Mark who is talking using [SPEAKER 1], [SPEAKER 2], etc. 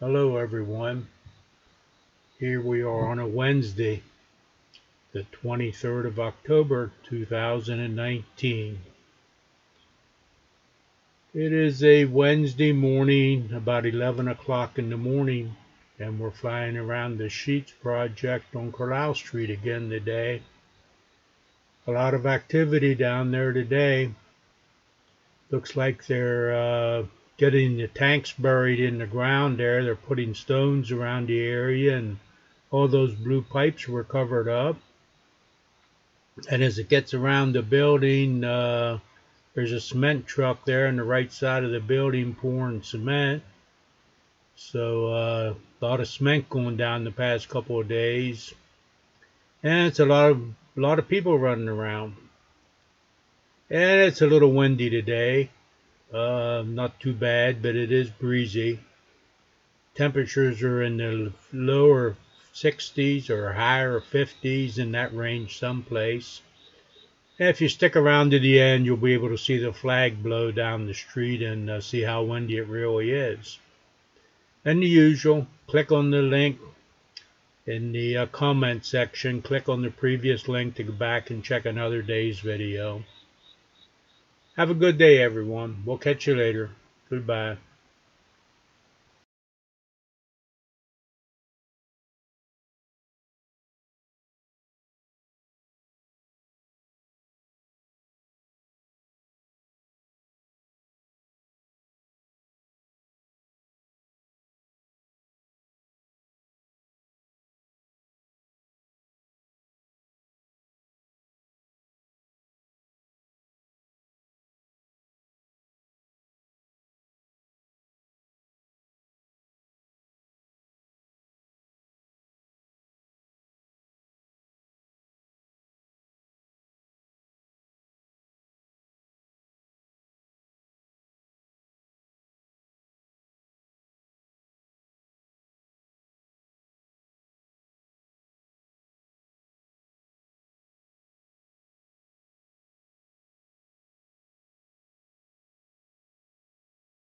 [SPEAKER 1] Hello everyone. Here we are on a Wednesday, the 23rd of October 2019. It is a Wednesday morning, about 11 o'clock in the morning, and we're flying around the Sheets project on Carlisle Street again today. A lot of activity down there today. Looks like they're getting the tanks buried in the ground there. They're putting stones around the area, and all those blue pipes were covered up. And as it gets around the building, there's a cement truck there on the right side of the building pouring cement. So a lot of cement going down the past couple of days, and it's a lot of people running around. And it's a little windy today. Not too bad, but it is breezy. Temperatures are in the lower 60s or higher 50s, in that range someplace. If you stick around to the end, you'll be able to see the flag blow down the street and see how windy it really is. And the usual, click on the link in the comment section. Click on the previous link to go back and check another day's video. Have a good day, everyone. We'll catch you later. Goodbye.